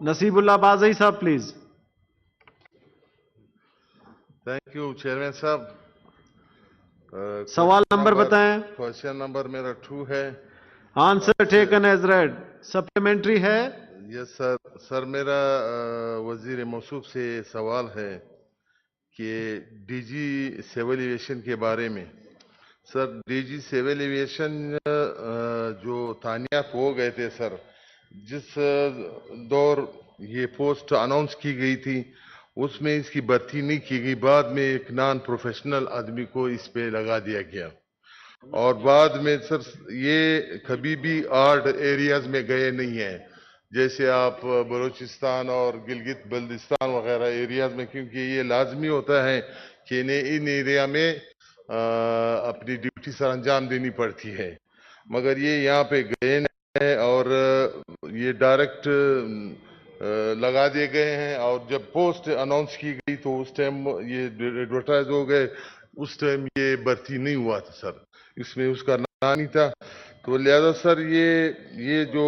नसीबुल्लाह बाज़ई साहब please. Thank you chairman साहब। सवाल नंबर बताएं। क्वेश्चन नंबर मेरा 2 है। Answer taken as read. Supplementary है। Yes sir. सर मेरा वजीर मौसूफ से सवाल है कि डीजी सिविल एविएशन के बारे में। सर डीजी सिविल एविएशन जो तानियात हो गए थे सर, जिस दौर ये पोस्ट अनाउंस की गई थी उसमें इसकी भर्ती नहीं की गई, बाद में एक नॉन प्रोफेशनल आदमी को इस पे लगा दिया गया और बाद में सर ये कभी भी आर्ड एरियाज में गए नहीं है, जैसे आप बलूचिस्तान और गिलगित बल्दिस्तान वगैरह एरियाज में, क्योंकि ये लाजमी होता है कि इन्हें इन एरिया में अपनी ड्यूटी सर अंजाम देनी पड़ती है, मगर ये यहाँ पे गए नहीं हैं और ये डायरेक्ट लगा दिए गए हैं। और जब पोस्ट अनाउंस की गई तो उस टाइम ये एडवर्टाइज हो गए, उस टाइम ये भर्ती नहीं हुआ था सर, इसमें उसका नाम नहीं था। तो लिहाजा सर ये जो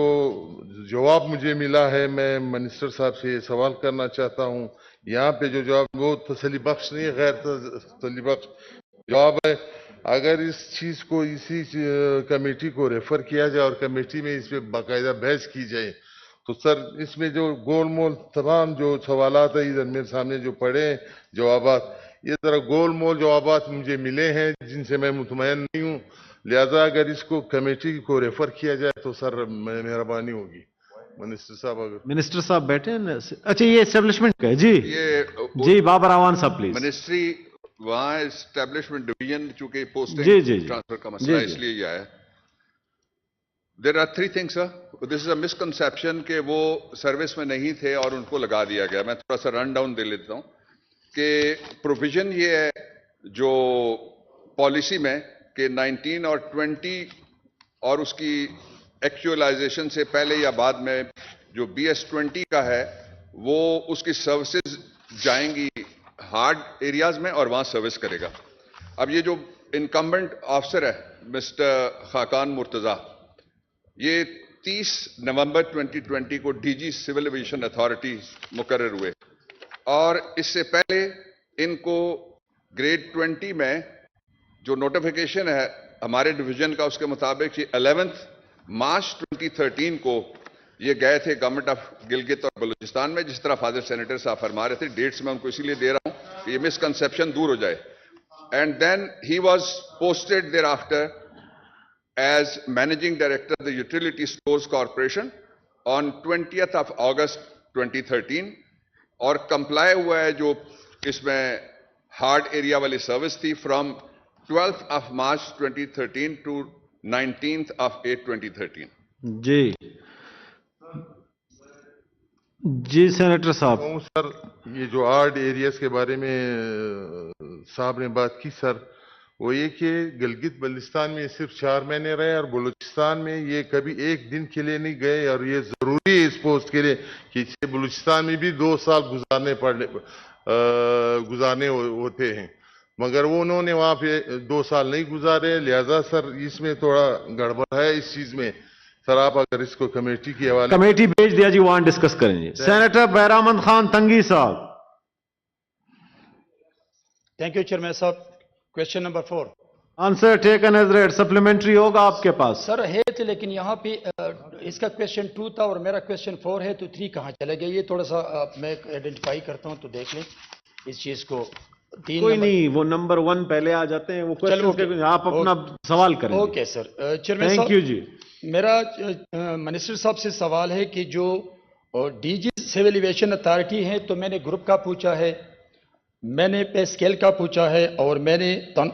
जवाब मुझे मिला है, मैं मिनिस्टर साहब से सवाल करना चाहता हूं। यहाँ पे जो जवाब वो तसल्ली बख्श नहीं है, गैर तसल्ली बख्श जवाब है। अगर इस चीज को इसी कमेटी को रेफर किया जाए और कमेटी में इस पे बाकायदा बहस की जाए तो सर इसमें जो गोलमोल तमाम जो सवालात है इधर मेरे सामने जो पड़े हैं जवाबात, ये जरा गोलमोल जवाबात मुझे मिले हैं जिनसे मैं मुतमईन नहीं हूँ। लिहाजा अगर इसको कमेटी को रेफर किया जाए तो सर मेहरबानी होगी। मिनिस्टर साहब अगर मिनिस्टर साहब बैठे हैं। अच्छा ये एस्टेब्लिशमेंट का है जी। जी बाबर आवान साहब प्लीज। मिनिस्ट्री वहाँ एस्टेब्लिशमेंट डिवीजन चूंकि जी, पोस्टिंग ट्रांसफर का मसला इसलिए ये आया। There are 3 things sir. This is a misconception कि वो सर्विस में नहीं थे और उनको लगा दिया गया। मैं थोड़ा सा रन डाउन दे लेता हूं कि प्रोविजन ये है जो पॉलिसी में कि 19 और 20 और उसकी एक्चुअलाइजेशन से पहले या बाद में जो BS20 का है वो उसकी सर्विसेज जाएंगी हार्ड एरियाज में और वहां सर्विस करेगा। अब ये जो इनकम्बेंट ऑफिसर है मिस्टर खाकान मुर्तजा, ये 30 नवंबर 2020 को डीजी सिविल एविएशन अथॉरिटी मुकर्रर हुए और इससे पहले इनको ग्रेड 20 में जो नोटिफिकेशन है हमारे डिवीजन का उसके मुताबिक ये 11 मार्च 2013 को ये गए थे गवर्नमेंट ऑफ गिलगित और बलूचिस्तान में। जिस तरह फादर सेनेटर साहब फरमा रहे थे, डेट्स में उनको इसीलिए दे रहा हूं कि ये मिसकंसेप्शन दूर हो जाए। And then he was posted there after as Managing Director of the Utility Stores Corporation on 20th of August 2013 और कंप्लाई हुआ है जो इसमें हार्ड एरिया वाली सर्विस थी from 12th of March 2013 to 19th of 8 2013। जी सेनेटर साहब। Sir ये जो हार्ड एरियाज के बारे में साहब ने बात की सर, वो ये कि गिलगित बल्तिस्तान में सिर्फ 4 महीने रहे और बलूचिस्तान में ये कभी एक दिन के लिए नहीं गए और ये जरूरी है इस पोस्ट के लिए कि बलूचिस्तान में भी 2 साल गुजारने होते हैं, मगर वो उन्होंने वहां पे 2 साल नहीं गुजारे। लिहाजा सर इसमें थोड़ा गड़बड़ है इस चीज में। सर आप अगर इसको कमेटी की हवाले कमेटी भेज दिया जी, वहां डिस्कस करेंगे। सेनेटर बैरामंद खान तंगी साहब। थैंक यू चेयरमैन साहब। Question number 4। Answer taken as read. Supplementary होगा आपके पास। सर है तो लेकिन यहाँ पे इसका क्वेश्चन 2 था और मेरा क्वेश्चन 4 है, तो 3 कहाँ चले गए? ये थोड़ा सा मैं आइडेंटिफाई करता हूँ तो देख लें इस चीज को। 3 कोई नहीं, वो नंबर 1 पहले आ जाते हैं वो क्वेश्चन। आप अपना सवाल करें। Okay sir. Chairman thank you जी। मेरा मिनिस्टर साहब से सवाल है कि जो डीजी सिविल एविएशन अथॉरिटी है, तो मैंने ग्रुप का पूछा है, मैंने पे स्केल का पूछा है और मैंने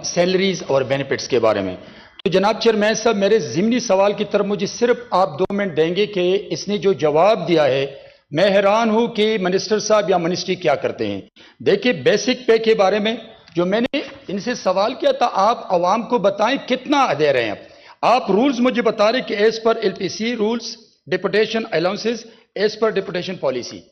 सैलरीज और बेनिफिट्स के बारे में। तो जनाब चेयरमैन साहब मेरे ज़िमनी सवाल की तरफ मुझे सिर्फ आप 2 मिनट देंगे कि इसने जो जवाब दिया है, मैं हैरान हूं कि मिनिस्टर साहब या मिनिस्ट्री क्या करते हैं। देखिए बेसिक पे के बारे में जो मैंने इनसे सवाल किया था, आप आवाम को बताएं कितना दे रहे हैं आप। रूल्स मुझे बता रहे कि as per LPC rules deputation allowances as per deputation policy.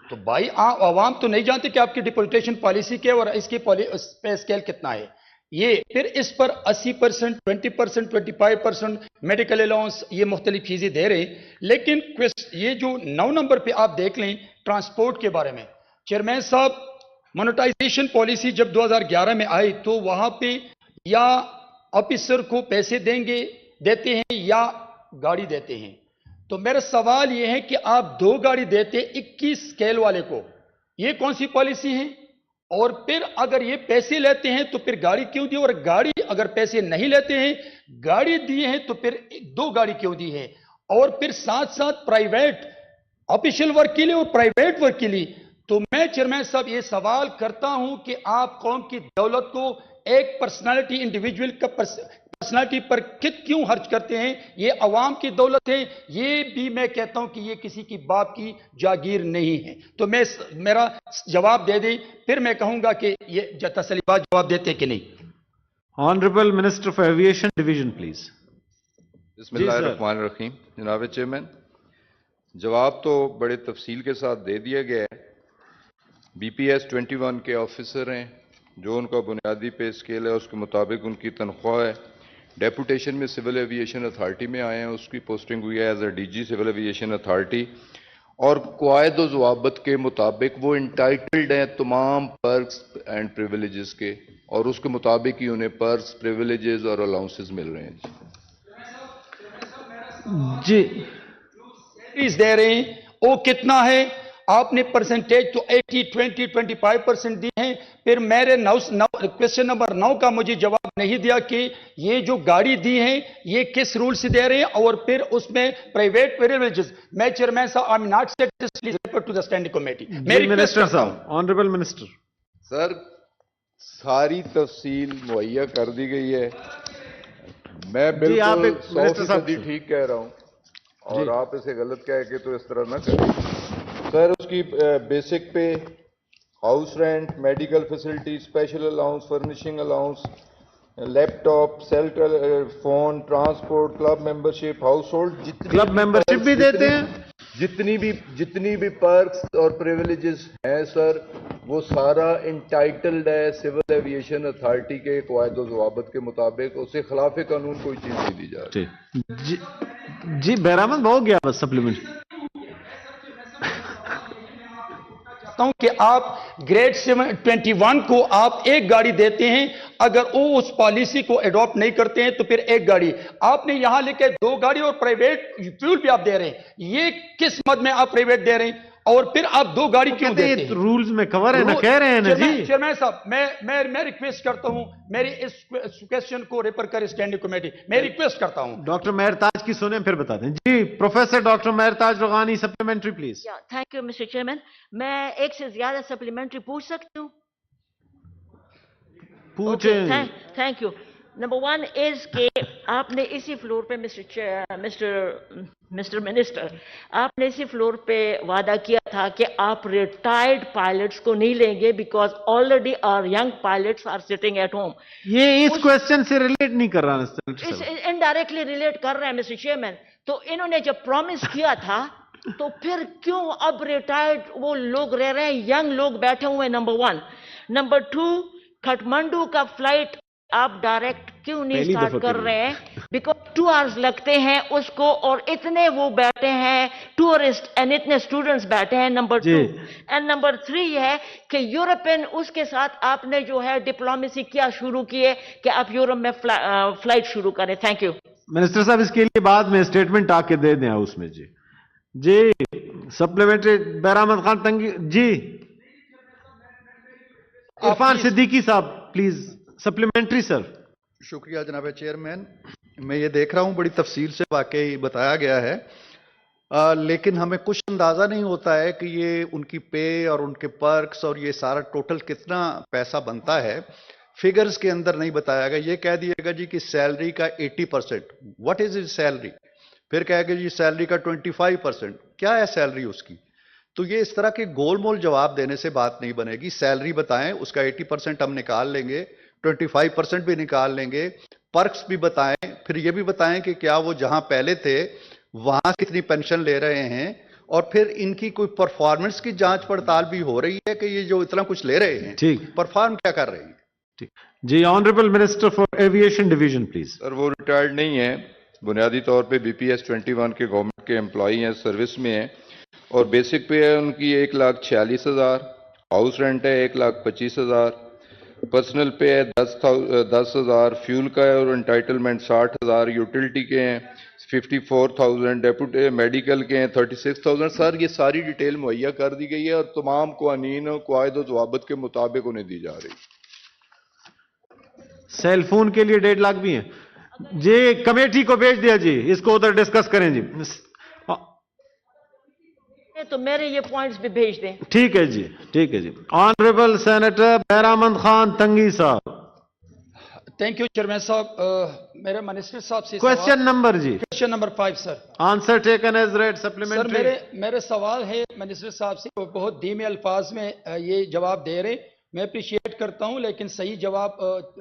तो भाई आवाम तो नहीं जानते कि आपकी डिपोजिटेशन पॉलिसी क्या है और इसकी पे स्केल कितना है। یہ پھر اس پر 80%، 20%، 25% میڈیکل الاؤنس یہ مختلف چیزیں دے رہے. لیکن یہ جو 9 نمبر پہ آپ دیکھ لیں ٹرانسپورٹ کے بارے میں، چیئرمین صاحب مونیٹائزیشن پالیسی جب 2011 میں آئی تو وہاں پہ یا آفیسر کو پیسے دیتے ہیں یا گاڑی دیتے ہیں. تو میرا سوال یہ ہے کہ آپ 2 گاڑی دیتے 21 اسکیل والے کو، یہ کون سی پالیسی ہے؟ اور پھر اگر یہ پیسے لیتے ہیں تو پھر گاڑی کیوں دی؟ اور گاڑی اگر پیسے نہیں لیتے ہیں، گاڑی دی ہے تو پھر 2 گاڑی کیوں دی ہے؟ اور پھر ساتھ ساتھ پرائیویٹ آفیشیل ورک کے لیے اور پرائیویٹ ورک کے لیے. تو میں چیئرمین صاحب یہ سوال کرتا ہوں کہ آپ قوم کی دولت کو ایک پرسنالٹی انڈیویجول کا پرسنالٹی پر کیوں خرچ کرتے ہیں؟ یہ عوام کی دولت ہے. یہ بھی میں کہتا ہوں کہ یہ کسی کی باپ کی جاگیر نہیں ہے. تو میرا جواب دے دیں، پھر میں کہوں گا کہ یہ تسلی بات جواب دیتے کہ نہیں. Honourable minister of aviation division please. بسم اللہ الرحمن الرحیم. جناب چیئرمین، جواب تو بڑے تفصیل کے ساتھ دے دیا گیا ہے. بی پی ایس 21 کے آفیسر ہیں، جو ان کا بنیادی پے اسکیل ہے اس کے مطابق ان کی تنخواہ ہے. ڈیپوٹیشن میں سول ایویشن اتھارٹی میں آئے ہیں، اس کی پوسٹنگ ہوئی ہے as a D G civil aviation authority, اور قواعد و ضوابط کے مطابق وہ انٹائٹلڈ ہیں تمام پرکس اینڈ پریویلیجز کے، اور اس کے مطابق ہی انہیں پرکس، پریویلیجز اور الاؤنسز مل رہے ہیں. جی فیس دے رہے ہیں وہ کتنا ہے؟ آپ نے پرسنٹیج تو 80، 20، 25% دی ہیں. پھر میرے کویسچن نمبر 9 کا مجھے جواب نہیں دیا کہ یہ جو گاڑی دی ہیں یہ کس رول سے دے رہے ہیں، اور پھر اس میں پرائیویٹ پریویلیجز. میں چیئرمین صاحب I am not satisfied, please refer to the standing committee. Minister صاحب، آنریبل منسٹر. سر، ساری تفصیل مہیا کر دی گئی ہے. میں بالکل 100% ٹھیک کہہ رہا ہوں، اور آپ اسے غلط کہہ کے تو اس طرح نہ کریں. سر، اس کی بیسک پہ، house rent, medical facility, special allowance, furnishing allowance, laptop, cell phone, transport, club membership, household, club membership بھی دیتے ہیں. جتنی بھی پرکس اور پریویلیجز ہیں سر، وہ سارا انٹائٹلڈ ہے سول ایویشن اتھارٹی کے قواعد و ضوابط کے مطابق. اسے خلاف قانون کوئی چیز نہیں دی جا رہی. جی بہرامند ہو گیا بس سپلیمنٹ. کہ آپ گریڈ 21 کو آپ 1 گاڑی دیتے ہیں، اگر وہ اس پالیسی کو ایڈاپٹ نہیں کرتے ہیں تو پھر 1 گاڑی. آپ نے یہاں لے کے 2 گاڑی اور پرائیویٹ فیول بھی آپ دے رہے ہیں. یہ کس مد میں آپ پرائیویٹ دے رہے ہیں؟ اور پھر آپ 2 گاڑی کیوں دیتے ہیں؟ رولز میں کور ہے نا، کہہ رہے ہیں نا جی. چیئرمین صاحب، میں ریکویسٹ کرتا ہوں میری اس کویسچن کو ریفر کر اسٹینڈنگ کمیٹی. میں ریکویسٹ کرتا ہوں. ڈاکٹر مہرتاج کی سنیں پھر بتا دیں. جی professor doctor Mehrtaj Roghani, supplementary please. Thank you mister chairman. میں ایک سے زیادہ سپلیمنٹری پوچھ سکتی ہوں؟ پوچھیں. Thank you. نمبر 1 از کہ آپ نے اسی فلور پہ مسٹر منسٹر، آپ نے اسی فلور پہ وعدہ کیا تھا کہ آپ ریٹائرڈ پائلٹس کو نہیں لیں گے because already are young pilots are sitting at home. یہ اس کویسچن سے ریلیٹ نہیں کر رہا. انڈائریکٹلی ریلیٹ کر رہے ہیں مسٹر چیئرمین. تو انہوں نے جب پرومس کیا تھا تو پھر کیوں اب ریٹائرڈ وہ لوگ رہ رہے ہیں، ینگ لوگ بیٹھے ہوئے ہیں؟ نمبر 1. نمبر 2، کھٹمنڈو کا فلائٹ آپ ڈائریکٹ کیوں نہیں سٹارٹ کر رہے ہیں؟ بیکاز 2 آورز لگتے ہیں اس کو، اور اتنے وہ بیٹھے ہیں ٹورسٹ اینڈ اتنے اسٹوڈنٹس بیٹھے ہیں. نمبر 2 اینڈ نمبر 3 یہ ہے کہ یورپین اس کے ساتھ آپ نے جو ہے ڈپلومیسی کیا شروع کی ہے کہ آپ یورپ میں فلائٹ شروع کریں. Thank you. منسٹر صاحب اس کے لیے بعد میں اسٹیٹمنٹ آ کے دے دیں اس میں. جی سپلیمنٹری بہرامند خان تنگی. جی عرفان صدیقی صاحب پلیز سپلیمنٹری. سر شکریہ جناب چیئرمین. میں یہ دیکھ رہا ہوں بڑی تفصیل سے واقعی بتایا گیا ہے، لیکن ہمیں کچھ اندازہ نہیں ہوتا ہے کہ یہ ان کی پے اور ان کے پرکس اور یہ سارا ٹوٹل کتنا پیسہ بنتا ہے. فگرز کے اندر نہیں بتایا گیا. یہ کہہ دیے گا جی کہ سیلری کا 80%. What is his salary? پھر کہے گا جی سیلری کا 25%. کیا ہے سیلری اس کی؟ تو یہ اس طرح کے گول مول جواب دینے سے بات نہیں بنے گی. سیلری بتائیں، اس کا 80% ہم نکال لیں گے، 25% بھی نکال لیں گے. پرکس بھی بتائیں، پھر یہ بھی بتائیں کہ کیا وہ جہاں پہلے تھے وہاں کتنی پینشن لے رہے ہیں، اور پھر ان کی کوئی پرفارمنس کی جانچ پڑتال بھی ہو رہی ہے کہ یہ جو اتنا کچھ لے رہے ہیں پرفارم کیا کر رہے ہیں. जी, honourable minister for aviation division please. Sir वो रिटायर्ड नहीं है, बुनियादी तौर पे BPS 21 के गवर्नमेंट के एम्प्लॉई हैं, सर्विस में हैं और बेसिक पे है उनकी 1,46,000, हाउस रेंट है 1,25,000, पर्सनल पे है 10,000, फ्यूल का है और एंटाइटलमेंट 60,000, यूटिलिटी के हैं 54,000, डेप्यूटी मेडिकल के हैं 36,000। सर ये सारी डिटेल मुहैया कर दी गई है और तमाम कानून और कायदे ज़वाबित के मुताबिक उन्हें दी जा रही है। सेल फोन के लिए 1.5 लाख भी हैं जी, कमेटी को भेज दिया जी, इसको उधर डिस्कस करें जी। तो मेरे ये पॉइंट्स भी भेज दें। ठीक है जी, ठीक है जी। ऑनरेबल सेनेटर बैरामंद खान तंगी साहब। थैंक यू चेयरमैन साहब। मेरे मिनिस्टर साहब से क्वेश्चन नंबर जी, question number 5 sir. Answer taken as read sir supplementary. मेरे सवाल है मिनिस्टर साहब से, वो बहुत धीमे अल्फाज में ये जवाब दे रहे, मैं अप्रिशिएट करता हूं लेकिन सही जवाब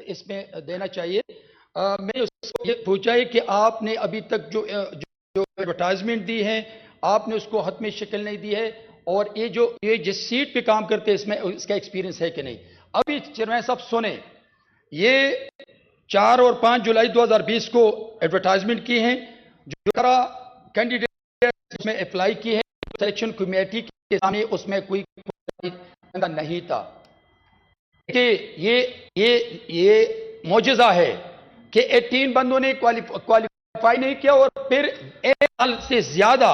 इसमें देना चाहिए। मैंने उसको ये पूछा है कि आपने अभी तक जो एडवर्टाइजमेंट दी है आपने उसको हतमी शक्ल नहीं दी है, और ये जिस सीट पे काम करते हैं इसमें इसका एक्सपीरियंस है कि नहीं। अभी चेयरमैन साहब सुने, ये 4 और 5 जुलाई 2020 को एडवर्टाइजमेंट की है, जो 11 कैंडिडेट इसमें अप्लाई की है, सिलेक्शन कमेटी के सामने उसमें कोई नहीं था। कि ये मौजज़ा है कि 18 बंदों ने क्वालिफाई नहीं किया और फिर 1 साल से ज्यादा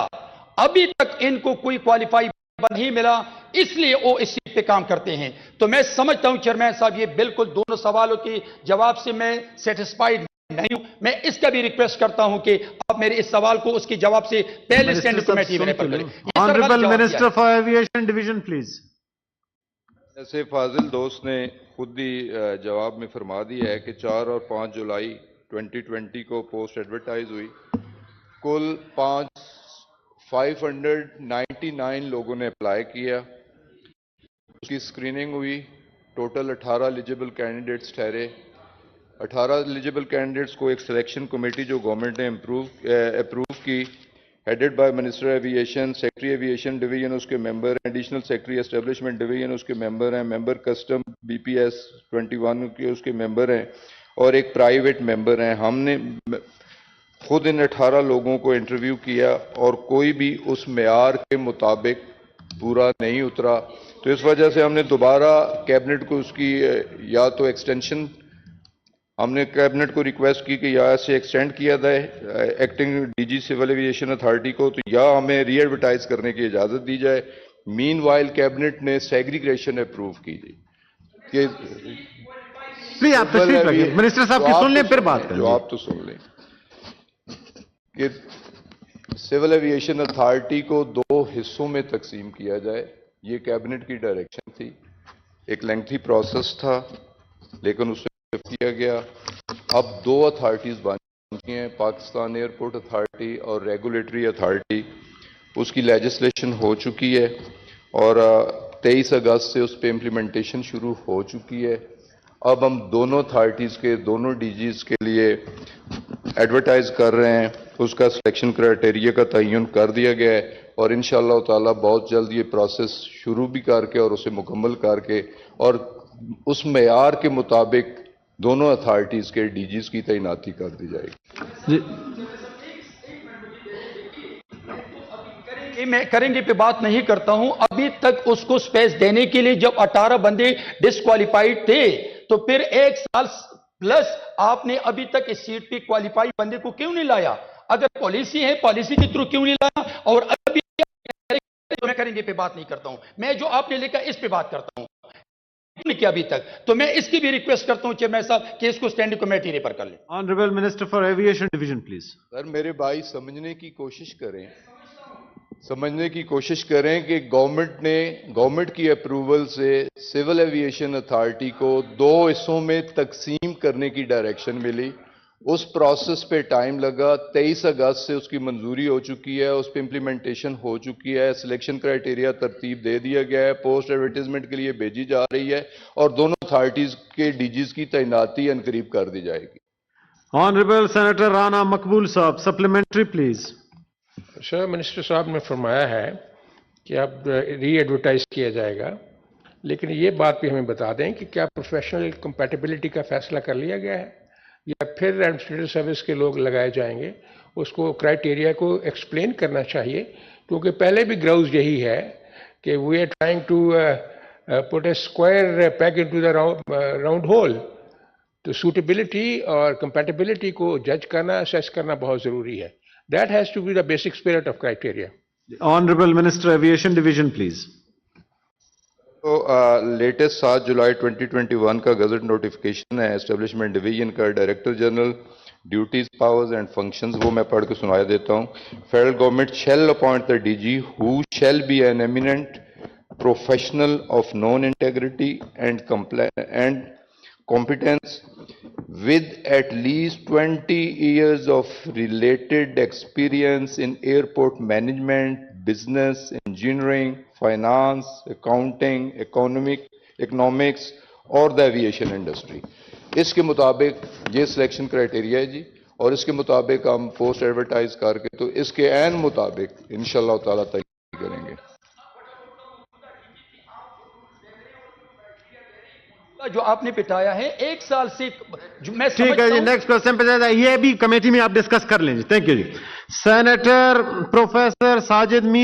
अभी तक इनको कोई क्वालिफाई नहीं मिला, इसलिए वो इस सीट पे काम करते हैं। तो मैं समझता हूं चेयरमैन साहब ये बिल्कुल दोनों सवालों के जवाब से मैं सेटिस्फाइड नहीं हूं। मैं इसका भी रिक्वेस्ट करता हूं कि आप मेरे इस सवाल को उसके जवाब से पहले स्टैंडिंग कमेटी में रेफर करें। Honourable minister for aviation division please. जैसे फाजिल दोस्त ने खुद ही जवाब में फरमा दिया है कि 4 और 5 जुलाई 2020 को पोस्ट एडवर्टाइज हुई, कुल 599 लोगों ने अप्लाई किया, उसकी स्क्रीनिंग हुई, टोटल 18 एलिजिबल कैंडिडेट्स ठहरे। 18 एलिजिबल कैंडिडेट्स को एक सिलेक्शन कमेटी जो गवर्नमेंट ने अप्रूव की, headed by minister aviation, secretary aviation division उसके मेंबर हैं, एडिशनल सेक्रेटरी एस्टेब्लिशमेंट डिवीजन उसके मेंबर हैं, मेंबर कस्टम BPS 21 के उसके मेंबर हैं और एक प्राइवेट मेंबर हैं। हमने खुद इन 18 लोगों को इंटरव्यू किया और कोई भी उस मेयार के मुताबिक पूरा नहीं उतरा, तो इस वजह से हमने दोबारा कैबिनेट को उसकी या तो एक्सटेंशन, हमने कैबिनेट को रिक्वेस्ट की कि या से एक्सटेंड किया जाए acting DG civil aviation authority को, तो या हमें री एडवर्टाइज करने की इजाज़त दी जाए। मीनवाइल कैबिनेट ने सेग्रीगेशन अप्रूव की थी कि प्लीज आप तशरीफ रखिए, मिनिस्टर साहब की सुन लें फिर बात करें। जवाब तो सुन लें कि सिविल एविएशन अथॉरिटी को 2 हिस्सों में तकसीम किया जाए, ये कैबिनेट की डायरेक्शन थी। एक लेंथी प्रोसेस था लेकिन उसे किया गया। अब 2 अथॉरिटीज बन चुकी हैं, पाकिस्तान एयरपोर्ट अथॉरिटी और रेगुलेटरी अथॉरिटी। उसकी लेजिस्लेशन हो चुकी है और 23 अगस्त से उस पर इम्प्लीमेंटेशन शुरू हो चुकी है। अब हम दोनों अथॉरिटीज़ के दोनों DGs के लिए एडवर्टाइज कर रहे हैं, उसका सिलेक्शन क्राइटेरिया का तयन कर दिया गया है और इंशाअल्लाह ताला बहुत जल्द ये प्रोसेस शुरू भी करके और उसे मुकम्मल करके और उस मेयार के मुताबिक दोनों अथॉरिटीज़ के DGs की तैनाती कर दी जाएगी। मैं करेंगे पे बात नहीं करता हूं। अभी तक उसको स्पेस देने के लिए जब 18 बंदे डिस्क्वालिफाइड थे तो फिर 1 साल प्लस आपने अभी तक इस सीट पे क्वालिफाई बंदे को क्यों नहीं लाया? अगर पॉलिसी है पॉलिसी के थ्रू क्यों नहीं लाया? और अभी तो मैं करेंगे पे बात नहीं करता हूं, मैं जो आपने लिखा इस पे बात करता हूं कि अभी तक, तो मैं इसकी भी रिक्वेस्ट करता हूं चेयरमैन साहब कि इसको स्टैंडिंग कमेटी रेफर कर ले। Honourable minister for aviation division please. Sir मेरे भाई समझने की कोशिश करें कि गवर्नमेंट की अप्रूवल से सिविल एविएशन अथॉरिटी को 2 हिस्सों में तकसीम करने की डायरेक्शन मिली। उस प्रोसेस पे टाइम लगा, 23 अगस्त से उसकी मंजूरी हो चुकी है, उस पर इम्प्लीमेंटेशन हो चुकी है, सिलेक्शन क्राइटेरिया तरतीब दे दिया गया है, पोस्ट एडवर्टाइजमेंट के लिए भेजी जा रही है और दोनों अथॉरिटीज के DGs की तैनाती अनकरीब कर दी जाएगी। ऑनरेबल सेनेटर राना मकबूल साहब सप्लीमेंट्री प्लीज। सर मिनिस्टर साहब ने फरमाया है कि अब री एडवर्टाइज किया जाएगा लेकिन ये बात भी हमें बता दें कि क्या प्रोफेशनल कंपैटिबिलिटी का फैसला कर लिया गया है या फिर एडमिनिस्ट्रेटिव सर्विस के लोग लगाए जाएंगे, उसको क्राइटेरिया को एक्सप्लेन करना चाहिए, क्योंकि पहले भी ग्राउज यही है कि we are trying to put a square peg into the round hole. तो सूटेबिलिटी और कंपैटिबिलिटी को जज करना, असेस करना बहुत जरूरी है। That has to be the basic spirit of criteria. Honourable minister aviation division please. तो लेटेस्ट 7 जुलाई 2021 का गजट नोटिफिकेशन है एस्टेब्लिशमेंट डिवीजन का, director general duties powers and functions, वो मैं पढ़ के सुनाया देता हूँ। Federal government shell appoint the DG who shall be an eminent professional of known integrity and competence with at least 20 years of related experience in airport management, business, engineering, finance, accounting, economics और the aviation industry। इसके मुताबिक ये selection criteria है जी, और इसके मुताबिक हम post advertise करके तो इसके ऐन मुताबिक इंशाअल्लाह ताला तैयारी करेंगे। जो आपने बिताया है 1 साल से, जो मैं ठीक है जी, नेक्स्ट क्वेश्चन पे जाए, ये भी कमेटी में आप डिस्कस कर लेंगे। थैंक यू जी। Senator professor Sajid Mir.